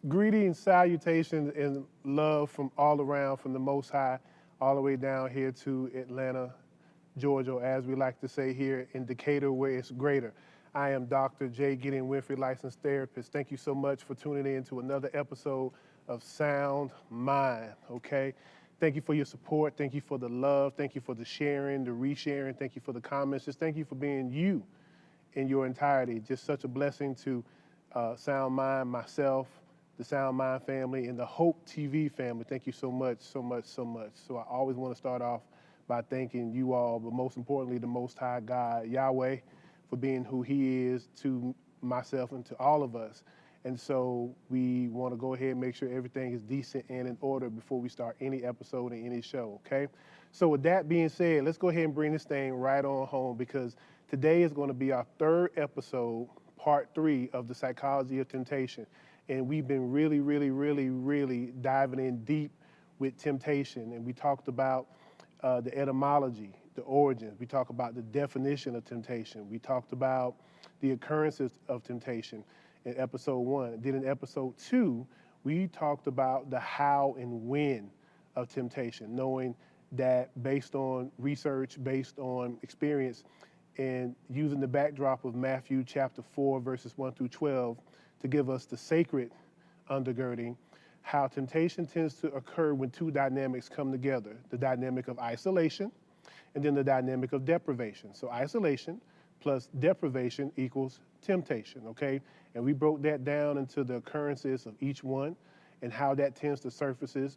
Greetings, salutations, and love from all around, from the Most High, all the way down here to Atlanta, Georgia, or as we like to say here in Decatur, where it's greater. I am Dr. J. Gideon Winfrey, licensed therapist. Thank you so much for tuning in to another episode of Sound Mind, okay? Thank you for your support. Thank you for the love. Thank you for the sharing, the resharing. Thank you for the comments. Just thank you for being you in your entirety. Just such a blessing to Sound Mind, myself, the Sound Mind family, and the Hope TV family. Thank you so much, so much, so much. So I always want to start off by thanking you all, but most importantly, the Most High God, Yahweh, for being who He is to myself and to all of us. And so we want to go ahead and make sure everything is decent and in order before we start any episode and any show, okay? So with that being said, let's go ahead and bring this thing right on home, because today is going to be our third episode, part 3 of the Psychology of Temptation. And we've been really diving in deep with temptation. And we talked about the etymology, the origins. We talked about the definition of temptation. We talked about the occurrences of temptation in episode 1. Then in episode 2, we talked about the how and when of temptation, knowing that based on research, based on experience, and using the backdrop of Matthew chapter 4, verses 1 through 12, to give us the sacred undergirding, how temptation tends to occur when two dynamics come together, the dynamic of isolation and then the dynamic of deprivation. So isolation plus deprivation equals temptation, okay? And we broke that down into the occurrences of each one and how that tends to surface.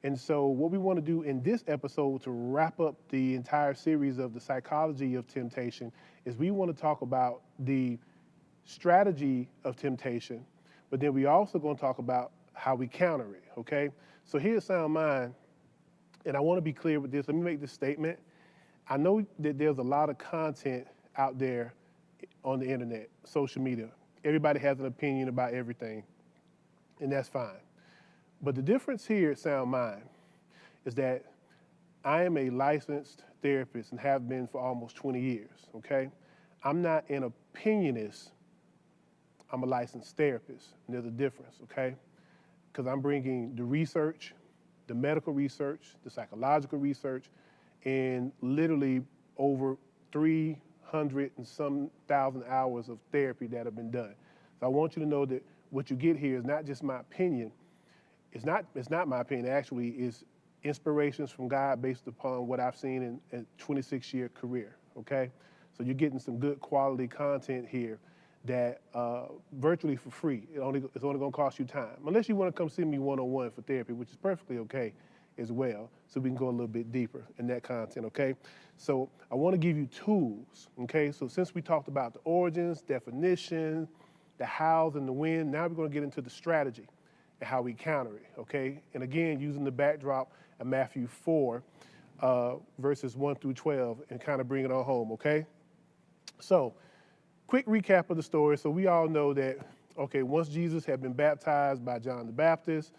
And so what we want to do in this episode to wrap up the entire series of the psychology of temptation is we want to talk about the strategy of temptation, but then we also going to talk about how we counter it, okay? So here's Sound Mind, and I want to be clear with this. Let me make this statement. I know that there's a lot of content out there on the internet, social media. Everybody has an opinion about everything, and that's fine. But the difference here at Sound Mind is that I am a licensed therapist and have been for almost 20 years, okay? I'm not an opinionist. I'm a licensed therapist, and there's a difference, okay? Because I'm bringing the research, the medical research, the psychological research, and literally over 300 and some thousand hours of therapy that have been done. So I want you to know that what you get here is not just my opinion. It's not my opinion, actually. It's inspirations from God based upon what I've seen in a 26-year career, okay? So you're getting some good quality content here that virtually for free. It's only going to cost you time, unless you want to come see me one-on-one for therapy, which is perfectly okay as well, so we can go a little bit deeper in that content, okay? So I want to give you tools, okay? So since we talked about the origins, definition, the hows and the when, now we're going to get into the strategy and how we counter it, okay? And again, using the backdrop of Matthew 4, verses 1 through 12, and kind of bring it on home, okay? So, quick recap of the story. So we all know that, okay, once Jesus had been baptized by John the Baptist,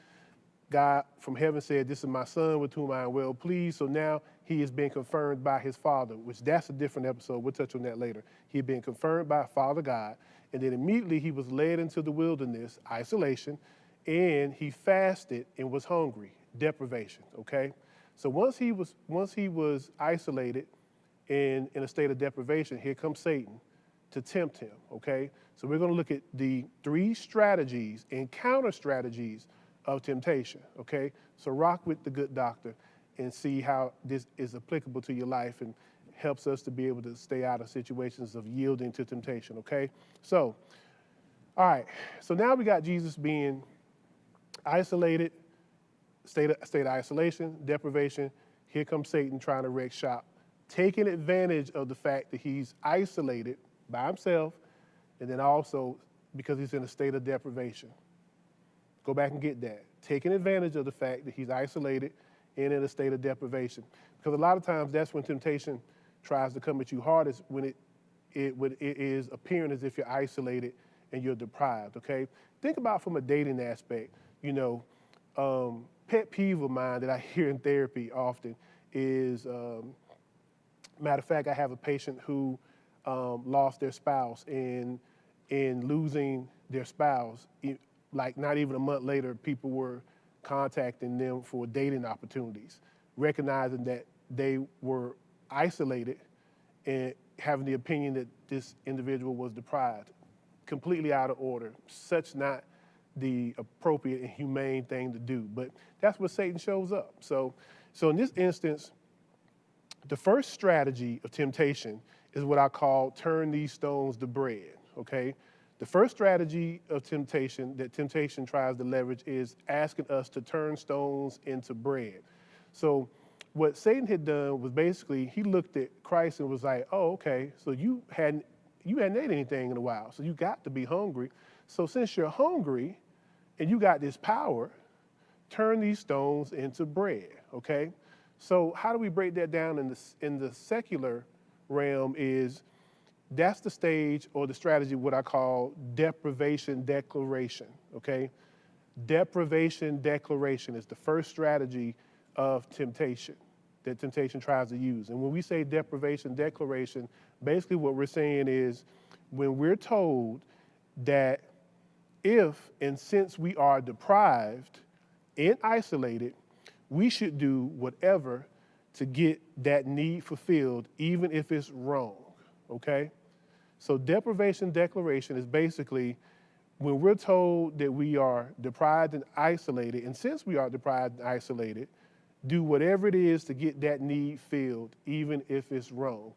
God from heaven said, "This is my son with whom I am well pleased." So now he is being confirmed by his father, which that's a different episode. We'll touch on that later. He had been confirmed by Father God, and then immediately he was led into the wilderness, isolation, and he fasted and was hungry, deprivation, okay? So once he was isolated in a state of deprivation, here comes Satan to tempt him, okay? So we're going to look at the 3 strategies and counter strategies of temptation, okay? So rock with the good doctor and see how this is applicable to your life and helps us to be able to stay out of situations of yielding to temptation, okay? So, all right, so now we got Jesus being isolated, state of isolation, deprivation. Here comes Satan trying to wreak shop, taking advantage of the fact that he's isolated by himself, and then also because he's in a state of deprivation. Go back and get that. Taking advantage of the fact that he's isolated and in a state of deprivation. Because a lot of times that's when temptation tries to come at you hardest, when it is appearing as if you're isolated and you're deprived, okay? Think about from a dating aspect, you know, pet peeve of mine that I hear in therapy often is, matter of fact, I have a patient who lost their spouse, and in losing their spouse, like not even a month later, people were contacting them for dating opportunities, recognizing that they were isolated and having the opinion that this individual was deprived, completely out of order, such not the appropriate and humane thing to do. But that's where Satan shows up. So in this instance, the first strategy of temptation is what I call turn these stones to bread, okay? The first strategy of temptation that temptation tries to leverage is asking us to turn stones into bread. So what Satan had done was basically he looked at Christ and was like, oh, okay, so you hadn't ate anything in a while, so you got to be hungry. So since you're hungry and you got this power, turn these stones into bread, okay? So how do we break that down in the secular realm is that's the stage or the strategy, what I call deprivation declaration, okay? Deprivation declaration is the first strategy of temptation that temptation tries to use. And when we say deprivation declaration, basically what we're saying is when we're told that if and since we are deprived and isolated, we should do whatever to get that need fulfilled, even if it's wrong, okay? So deprivation declaration is basically when we're told that we are deprived and isolated, and since we are deprived and isolated, do whatever it is to get that need filled, even if it's wrong.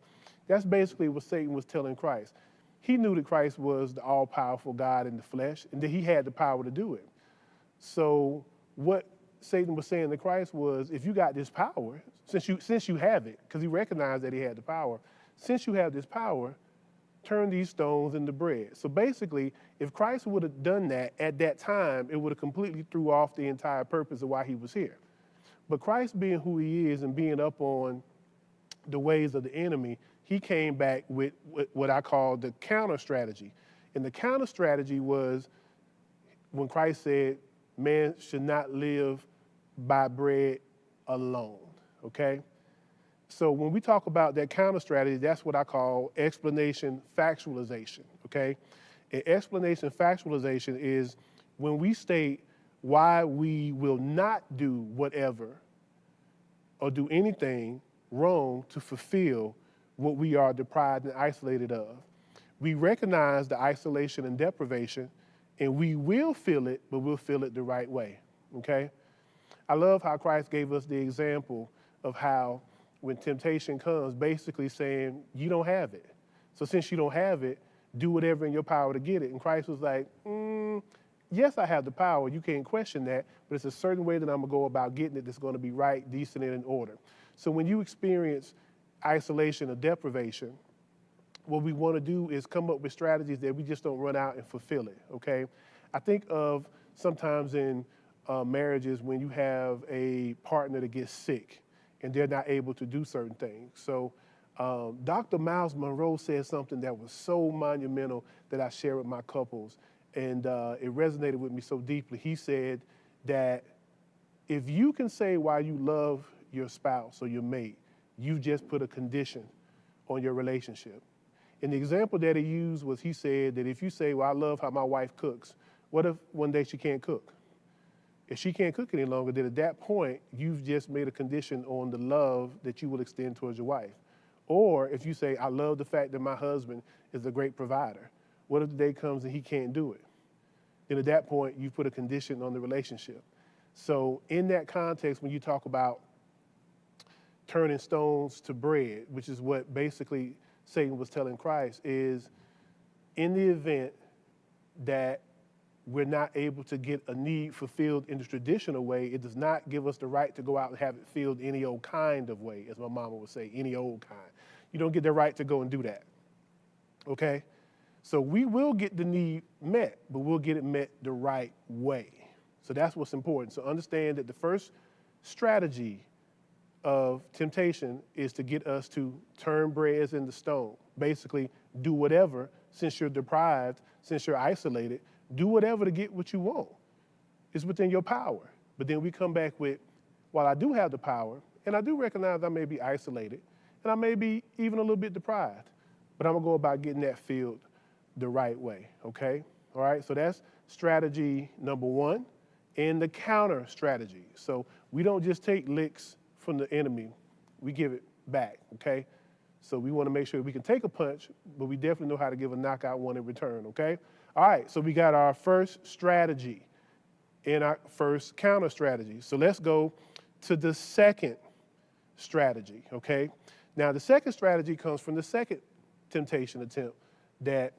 That's basically what Satan was telling Christ. He knew that Christ was the all-powerful God in the flesh, and that he had the power to do it. So what Satan was saying to Christ was, if you got this power, since you have it, because he recognized that he had the power, since you have this power, turn these stones into bread. So basically, if Christ would have done that at that time, it would have completely threw off the entire purpose of why he was here. But Christ being who he is and being up on the ways of the enemy, he came back with what I call the counter strategy. And the counter strategy was when Christ said, man should not live by bread alone, okay? So when we talk about that counter strategy, that's what I call explanation factualization, okay? And explanation factualization is when we state why we will not do whatever or do anything wrong to fulfill what we are deprived and isolated of. We recognize the isolation and deprivation, and we will feel it, but we'll feel it the right way, okay? I love how Christ gave us the example of how when temptation comes, basically saying, you don't have it. So since you don't have it, do whatever in your power to get it. And Christ was like, yes, I have the power. You can't question that, but it's a certain way that I'm gonna go about getting it that's gonna be right, decent, and in order. So when you experience isolation or deprivation, what we wanna do is come up with strategies that we just don't run out and fulfill it, okay? I think of sometimes in marriages when you have a partner that gets sick and they're not able to do certain things. So Dr. Miles Monroe said something that was so monumental that I share with my couples, and it resonated with me so deeply. He said that if you can say why you love your spouse or your mate, you just put a condition on your relationship. And the example that he used was, he said that if you say, well, I love how my wife cooks, what if one day she can't cook? If she can't cook any longer, then at that point, you've just made a condition on the love that you will extend towards your wife. Or if you say, I love the fact that my husband is a great provider. What if the day comes and he can't do it? Then at that point, you've put a condition on the relationship. So in that context, when you talk about turning stones to bread, which is what basically Satan was telling Christ, is in the event that we're not able to get a need fulfilled in the traditional way, it does not give us the right to go out and have it filled any old kind of way, as my mama would say, any old kind. You don't get the right to go and do that, okay? So we will get the need met, but we'll get it met the right way. So that's what's important. So understand that the first strategy of temptation is to get us to turn breads into stone. Basically, do whatever, since you're deprived, since you're isolated, do whatever to get what you want. It's within your power. But then we come back with, while I do have the power, and I do recognize I may be isolated, and I may be even a little bit deprived, but I'm gonna go about getting that filled the right way, okay? All right, so that's strategy number one. And the counter strategy. So we don't just take licks from the enemy, we give it back, okay? So we want to make sure we can take a punch, but we definitely know how to give a knockout one in return, okay? All right, so we got our first strategy and our first counter strategy. So let's go to the second strategy, okay? Now the second strategy comes from the second temptation attempt that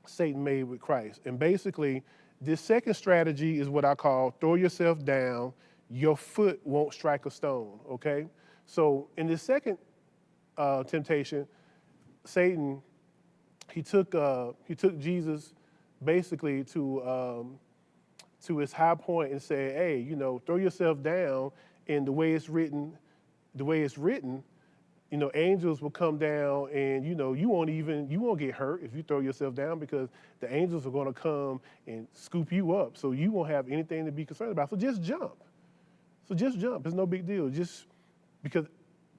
Satan made with Christ. And basically, this second strategy is what I call throw yourself down, your foot won't strike a stone, okay? So in this second temptation, Satan, he took Jesus basically to his high point and said, hey, you know, throw yourself down, and the way it's written, you know, angels will come down and, you know, you won't get hurt if you throw yourself down because the angels are going to come and scoop you up. So you won't have anything to be concerned about. So just jump. It's no big deal. Just because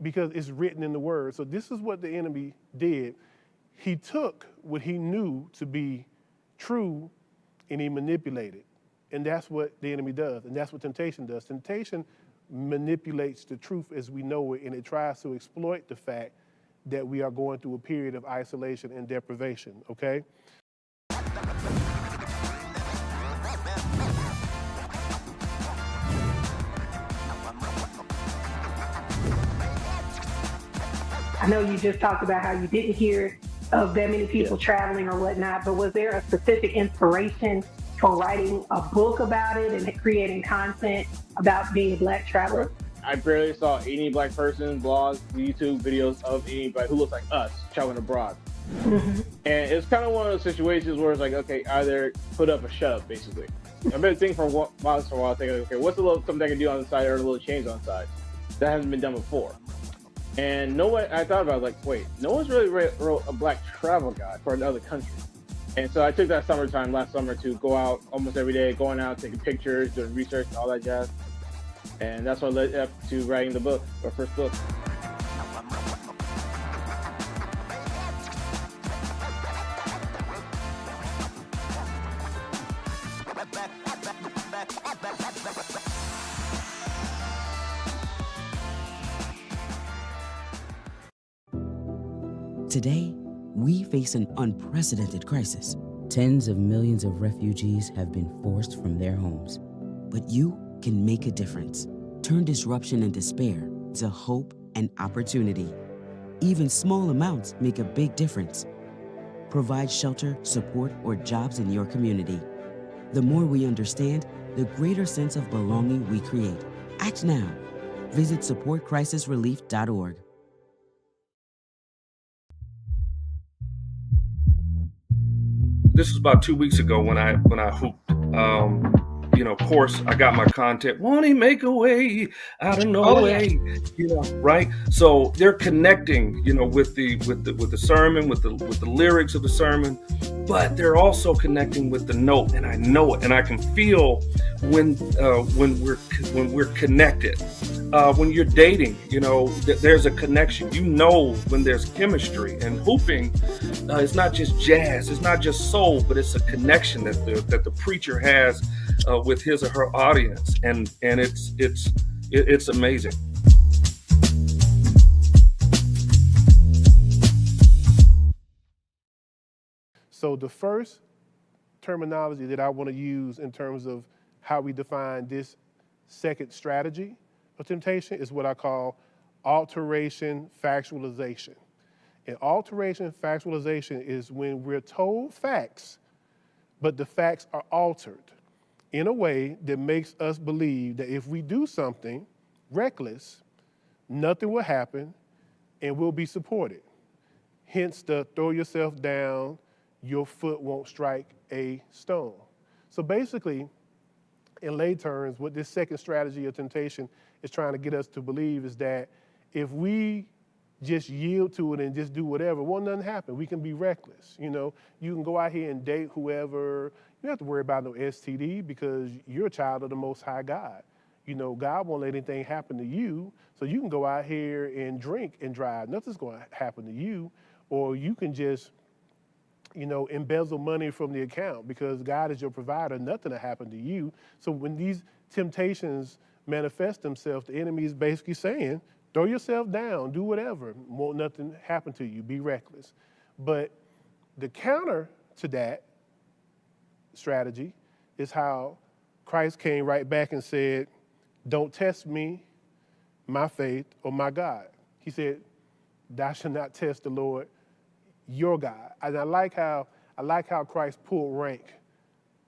it's written in the word. So this is what the enemy did. He took what he knew to be true and he manipulated. And that's what the enemy does. And that's what temptation does. Temptation manipulates the truth as we know it, and it tries to exploit the fact that we are going through a period of isolation and deprivation, okay? I know you just talked about how you didn't hear of that many people traveling or whatnot, but was there a specific inspiration for writing a book about it and creating content about being a Black traveler? I barely saw any Black person, blogs, YouTube videos of anybody who looks like us traveling abroad. Mm-hmm. And it's kind of one of those situations where it's like, okay, either put up or shut up, basically. I've been thinking for a while, thinking, okay, what's a little something I can do on the side or a little change on the side that hasn't been done before? And I thought about it, like, wait, no one's really wrote a Black travel guide for another country. And so I took that last summer to go out almost every day, going out, taking pictures, doing research, all that jazz. And that's what led up to writing the book, our first book. Today, we face an unprecedented crisis. Tens of millions of refugees have been forced from their homes. But you can make a difference. Turn disruption and despair to hope and opportunity. Even small amounts make a big difference. Provide shelter, support, or jobs in your community. The more we understand, the greater sense of belonging we create. Act now. Visit supportcrisisrelief.org. This was about 2 weeks ago when I hooped. Of course, I got my content. Won't he make a way out of no way? Right? So they're connecting, with the sermon, with the lyrics of the sermon, but they're also connecting with the note, and I know it, and I can feel when we're connected. When you're dating, there's a connection. When there's chemistry, and hooping is not just jazz, it's not just soul, but it's a connection that the preacher has with his or her audience, and it's amazing. So the first terminology that I want to use in terms of how we define this second strategy of temptation is what I call alteration factualization. And alteration factualization is when we're told facts, but the facts are altered in a way that makes us believe that if we do something reckless, nothing will happen and we'll be supported. Hence the throw yourself down, your foot won't strike a stone. So basically, in lay terms, what this second strategy of temptation is trying to get us to believe is that if we just yield to it and just do whatever, well, nothing happen. We can be reckless. You can go out here and date whoever. You don't have to worry about no STD because you're a child of the Most High God. God won't let anything happen to you, so you can go out here and drink and drive. Nothing's going to happen to you. Or you can just, embezzle money from the account, because God is your provider. Nothing will happen to you. So when these temptations manifest themselves, the enemy is basically saying, throw yourself down, do whatever, won't nothing happen to you, be reckless. But the counter to that strategy is how Christ came right back and said, don't test me, my faith, or my God. He said, thou shalt not test the Lord your God. And I like how Christ pulled rank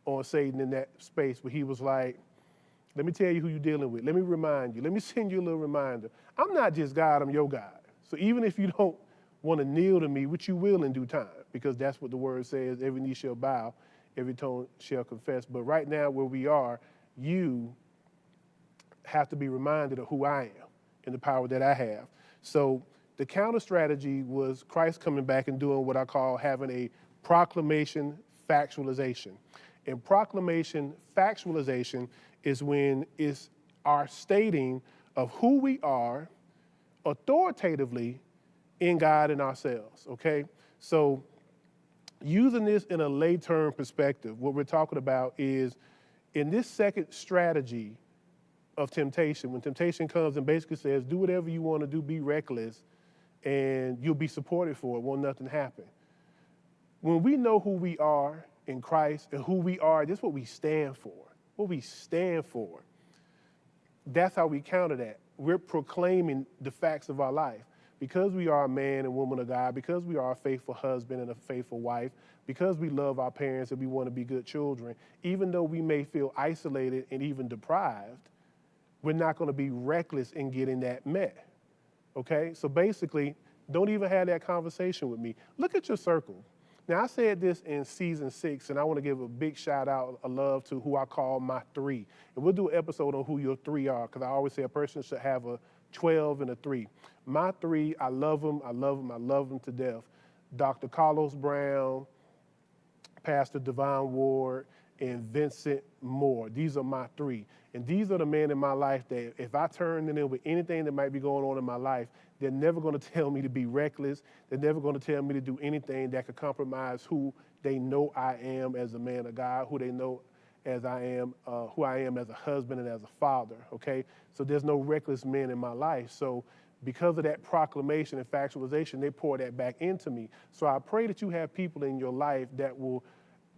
on Satan in that space, where he was like, let me tell you who you're dealing with. Let me remind you. Let me send you a little reminder. I'm not just God, I'm your God. So even if you don't want to kneel to me, which you will in due time, because that's what the word says, every knee shall bow, every tongue shall confess. But right now where we are, you have to be reminded of who I am and the power that I have. So the counter strategy was Christ coming back and doing what I call having a proclamation factualization. And proclamation factualization is when it's our stating of who we are authoritatively in God and ourselves, okay? So using this in a lay term perspective, what we're talking about is in this second strategy of temptation, when temptation comes and basically says, do whatever you want to do, be reckless, and you'll be supported for it, won't nothing happen. When we know who we are in Christ and who we are, that's what we stand for. What we stand for. That's how we counter that. We're proclaiming the facts of our life. Because we are a man and woman of God, because we are a faithful husband and a faithful wife, because we love our parents and we want to be good children, even though we may feel isolated and even deprived, we're not going to be reckless in getting that met. Okay? So basically, don't even have that conversation with me. Look at your circle. Now, I said this in season 6, and I want to give a big shout out, a love to who I call my 3. And we'll do an episode on who your 3 are, because I always say a person should have a 12 and a 3. My 3, I love them, I love them, I love them to death. Dr. Carlos Brown, Pastor Devon Ward, and Vincent Moore. These are my 3. And these are the men in my life that if I turn to them with anything that might be going on in my life, they're never going to tell me to be reckless. They're never going to tell me to do anything that could compromise who they know I am as a man of God, who they know as I am, who I am as a husband and as a father, okay? So there's no reckless men in my life. So because of that proclamation and factualization, they pour that back into me. So I pray that you have people in your life that will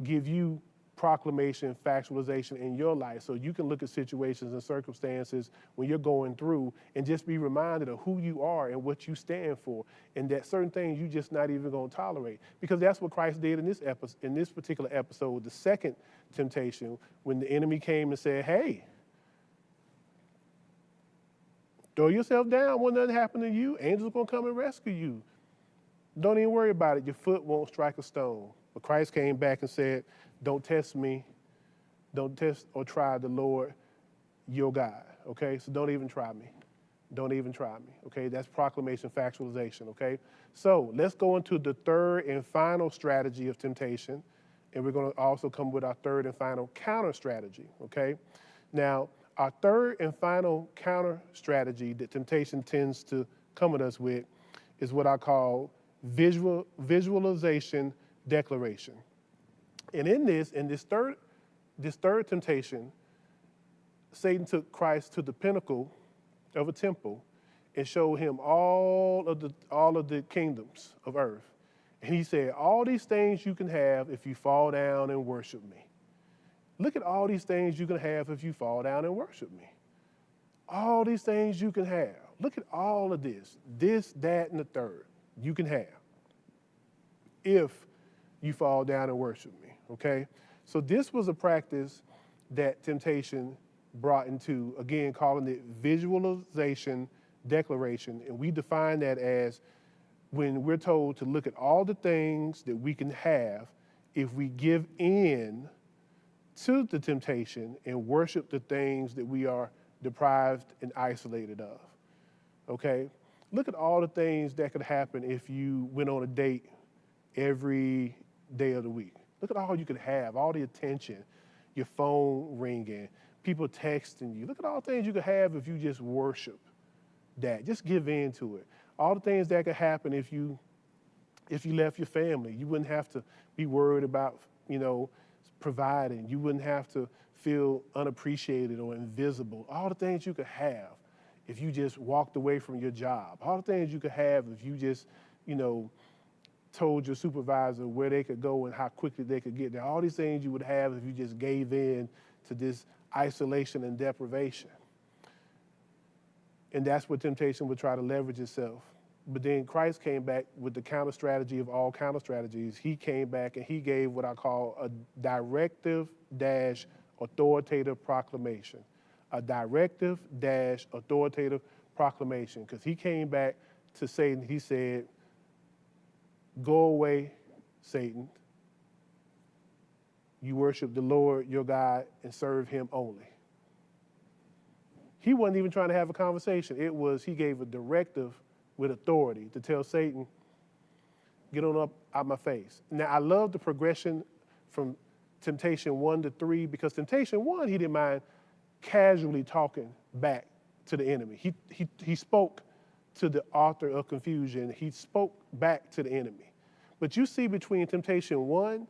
give you proclamation, factualization in your life, so you can look at situations and circumstances when you're going through and just be reminded of who you are and what you stand for, and that certain things you just not even going to tolerate, because that's what Christ did in this particular episode, the second temptation, when the enemy came and said, hey, throw yourself down, won't nothing happen to you, angels going to come and rescue you. Don't even worry about it, your foot won't strike a stone. But Christ came back and said, don't test me, don't test or try the Lord your God, okay? So don't even try me. Don't even try me, okay? That's proclamation, factualization, okay? So let's go into the third and final strategy of temptation, and we're gonna also come with our third and final counter strategy, okay? Now, our third and final counter strategy that temptation tends to come at us with is what I call visualization declaration. And in this third temptation, Satan took Christ to the pinnacle of a temple and showed him all of the kingdoms of earth. And he said, all these things you can have if you fall down and worship me. Look at all these things you can have if you fall down and worship me. All these things you can have. Look at all of this, that, and the third you can have if you fall down and worship me, okay? So this was a practice that temptation brought into, again, calling it visualization declaration. And we define that as when we're told to look at all the things that we can have if we give in to the temptation and worship the things that we are deprived and isolated of, okay? Look at all the things that could happen if you went on a date every day of the week. Look at all you could have, all the attention, your phone ringing, people texting you. Look at all the things you could have if you just worship that. Just give in to it. All the things that could happen if you if you left your family. You wouldn't have to be worried about, providing. You wouldn't have to feel unappreciated or invisible. All the things you could have if you just walked away from your job. All the things you could have if you just, told your supervisor where they could go and how quickly they could get there. All these things you would have if you just gave in to this isolation and deprivation. And that's what temptation would try to leverage itself. But then Christ came back with the counter strategy of all counter strategies. He came back and he gave what I call a directive-authoritative proclamation. A directive-authoritative proclamation. Because he came back to Satan, he said, "Go away, Satan. You worship the Lord your God and serve him only." He wasn't even trying to have a conversation. It was, he gave a directive with authority to tell Satan, "Get on up out my face." Now, I love the progression from temptation 1 to 3, because temptation 1, he didn't mind casually talking back to the enemy. He spoke to the author of confusion. He spoke back to the enemy. But you see, between temptation 1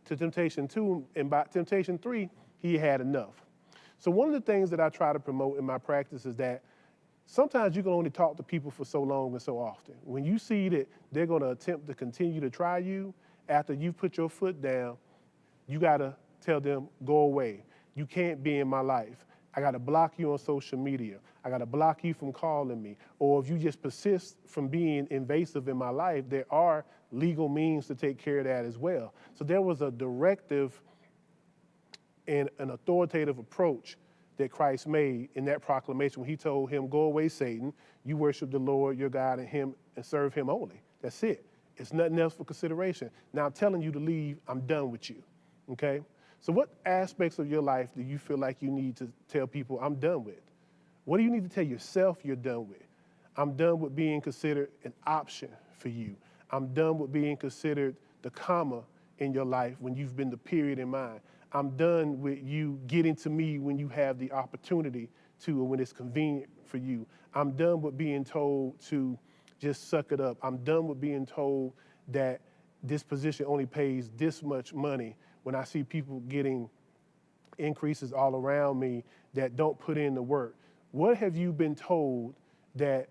to temptation 2, and by temptation 3, he had enough. So one of the things that I try to promote in my practice is that sometimes you can only talk to people for so long and so often. When you see that they're going to attempt to continue to try you, after you put your foot down, you got to tell them, "Go away. You can't be in my life. I got to block you on social media. I got to block you from calling me." Or if you just persist from being invasive in my life, there are legal means to take care of that as well. So there was a directive and an authoritative approach that Christ made in that proclamation when he told him, "Go away, Satan. You worship the Lord your God and serve him only." That's it. It's nothing else for consideration. Now I'm telling you to leave. I'm done with you. Okay? So what aspects of your life do you feel like you need to tell people, "I'm done with"? What do you need to tell yourself you're done with? I'm done with being considered an option for you. I'm done with being considered the comma in your life when you've been the period in mine. I'm done with you getting to me when you have the opportunity to, or when it's convenient for you. I'm done with being told to just suck it up. I'm done with being told that this position only pays this much money when I see people getting increases all around me that don't put in the work. What have you been told that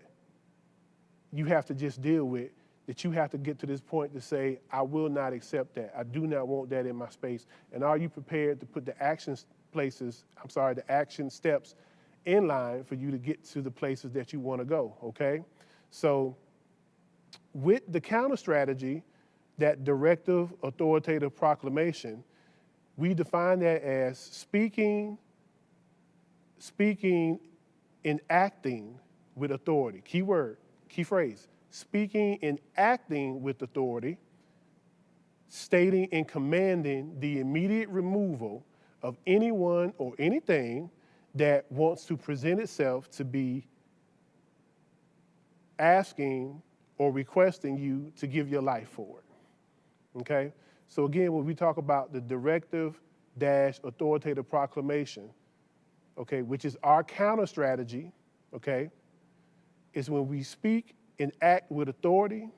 you have to just deal with, that you have to get to this point to say, "I will not accept that. I do not want that in my space"? And are you prepared to put the action steps in line for you to get to the places that you want to go, okay? So with the counter strategy, that directive authoritative proclamation, we define that as speaking and acting with authority. Key word, key phrase. Speaking and acting with authority, stating and commanding the immediate removal of anyone or anything that wants to present itself to be asking or requesting you to give your life for it. Okay? So again, when we talk about the directive-authoritative proclamation, okay, which is our counter strategy, okay, is when we speak and act with authority,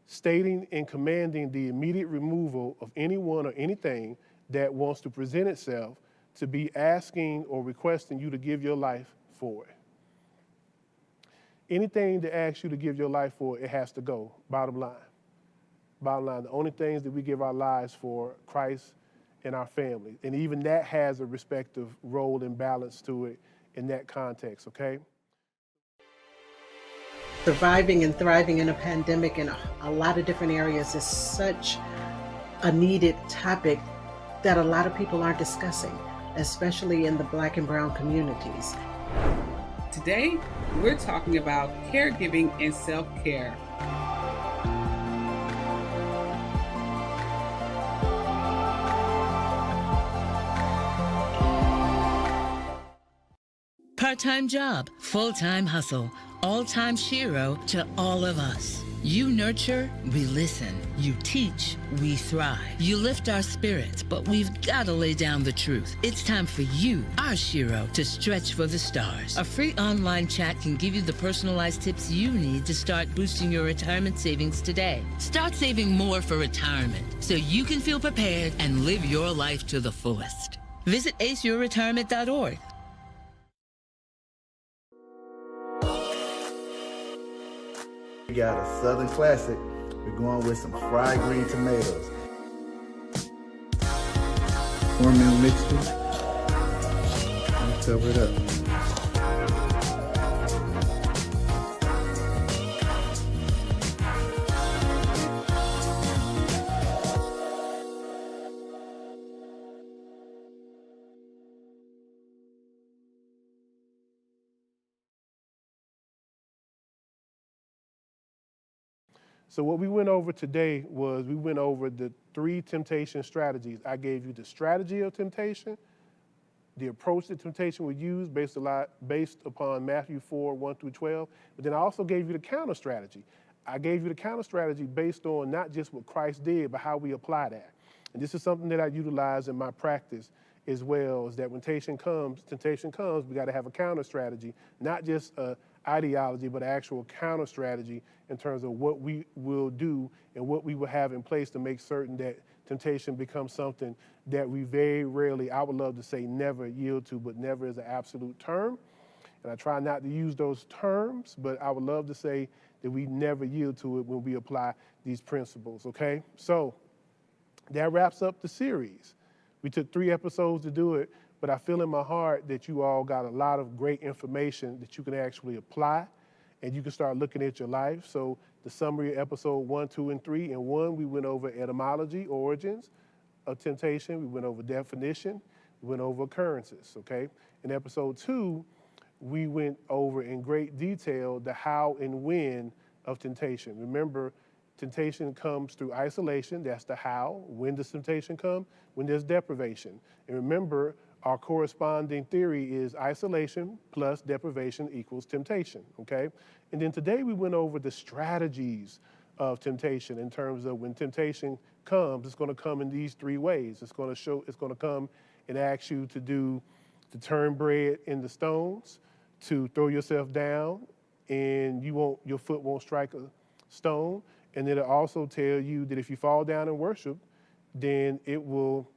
stating and commanding the immediate removal of anyone or anything that wants to present itself to be asking or requesting you to give your life for it. Anything that asks you to give your life for, it has to go, bottom line. Bottom line, the only things that we give our lives for, Christ and our family. And even that has a respective role and balance to it in that context, okay? Surviving and thriving in a pandemic in a lot of different areas is such a needed topic that a lot of people aren't discussing, especially in the Black and Brown communities. Today, we're talking about caregiving and self-care. Part-time job, full-time hustle, all-time Shiro to all of us. You nurture, we listen. You teach, we thrive. You lift our spirits, but we've got to lay down the truth. It's time for you, our Shiro, to stretch for the stars. A free online chat can give you the personalized tips you need to start boosting your retirement savings today. Start saving more for retirement so you can feel prepared and live your life to the fullest. Visit aceyourretirement.org. We got a Southern classic. We're going with some fried green tomatoes. Cornmeal mixture. And cover it up. So what we went over today was we went over the 3 temptation strategies. I gave you the strategy of temptation, the approach that temptation would use based upon Matthew 4, 1 through 12. But then I also gave you the counter strategy. I gave you the counter strategy based on not just what Christ did, but how we apply that. And this is something that I utilize in my practice as well, is that when temptation comes, we got to have a counter strategy, not just a ideology, but actual counter strategy in terms of what we will do and what we will have in place to make certain that temptation becomes something that we very rarely, I would love to say never yield to, but never is an absolute term. And I try not to use those terms, but I would love to say that we never yield to it when we apply these principles, okay? So that wraps up the series. We took 3 episodes to do it, but I feel in my heart that you all got a lot of great information that you can actually apply and you can start looking at your life. So the summary of episode 1, 2, and 3. In 1, we went over etymology, origins of temptation. We went over definition. We went over occurrences, okay? In episode 2, we went over in great detail the how and when of temptation. Remember, temptation comes through isolation. That's the how. When does temptation come? When there's deprivation. And remember, our corresponding theory is isolation plus deprivation equals temptation, okay? And then today we went over the strategies of temptation in terms of when temptation comes, it's gonna come in these 3 ways. It's gonna come and ask you to turn bread into stones, to throw yourself down and your foot won't strike a stone. And then it'll also tell you that if you fall down and worship, then it will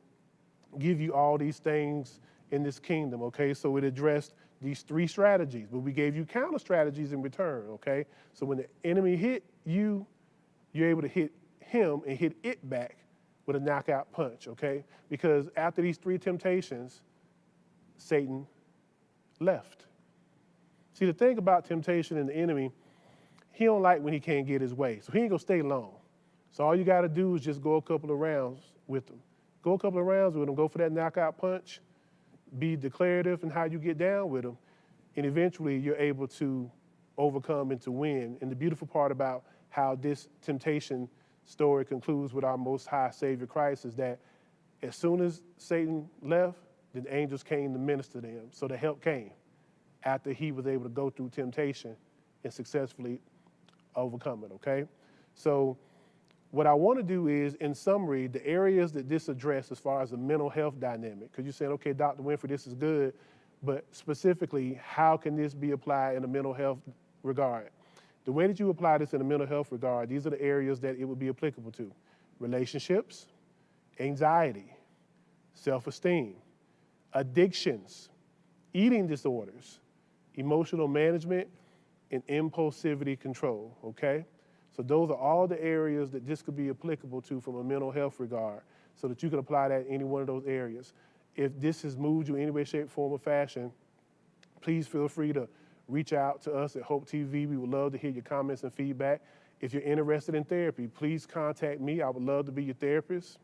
give you all these things in this kingdom, okay? So it addressed these 3 strategies, but we gave you counter strategies in return, okay? So when the enemy hit you, you're able to hit him and hit it back with a knockout punch, okay? Because after these 3 temptations, Satan left. See, the thing about temptation and the enemy, he don't like when he can't get his way, so he ain't gonna stay long. So all you gotta do is just go a couple of rounds with him. Go a couple of rounds with him, go for that knockout punch, be declarative in how you get down with him, and eventually you're able to overcome and to win. And the beautiful part about how this temptation story concludes with our Most High Savior Christ is that as soon as Satan left, then the angels came to minister to him. So the help came after he was able to go through temptation and successfully overcome it, okay? So what I want to do is, in summary, the areas that this addressed as far as the mental health dynamic, because you said, okay, Dr. Winfrey, this is good, but specifically, how can this be applied in a mental health regard? The way that you apply this in a mental health regard, these are the areas that it would be applicable to. Relationships, anxiety, self-esteem, addictions, eating disorders, emotional management, and impulsivity control, okay? So those are all the areas that this could be applicable to from a mental health regard, so that you can apply that in any one of those areas. If this has moved you in any way, shape, form, or fashion, please feel free to reach out to us at Hope TV. We would love to hear your comments and feedback. If you're interested in therapy, please contact me. I would love to be your therapist.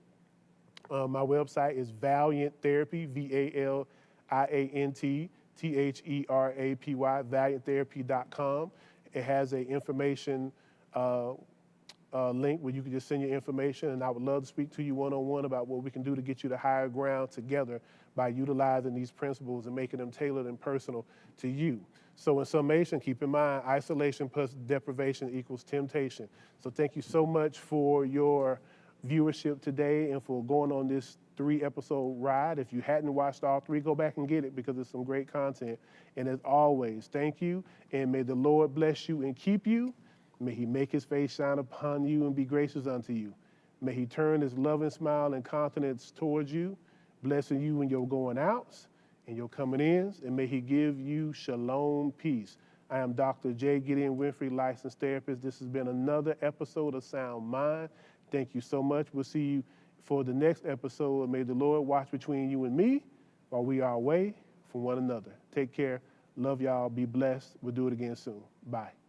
My website is Valiant Therapy, VALIANT THERAPY, valianttherapy.com. It has an information link where you can just send your information, and I would love to speak to you one-on-one about what we can do to get you to higher ground together by utilizing these principles and making them tailored and personal to you. So in summation, keep in mind, isolation plus deprivation equals temptation. So thank you so much for your viewership today and for going on this 3-episode ride. If you hadn't watched all 3, go back and get it because it's some great content. And as always, thank you, and may the Lord bless you and keep you. May he make his face shine upon you and be gracious unto you. May he turn his loving smile and countenance towards you, blessing you in your going outs and your coming ins, and may he give you shalom peace. I am Dr. J. Gideon Winfrey, licensed therapist. This has been another episode of Sound Mind. Thank you so much. We'll see you for the next episode. May the Lord watch between you and me while we are away from one another. Take care. Love y'all. Be blessed. We'll do it again soon. Bye.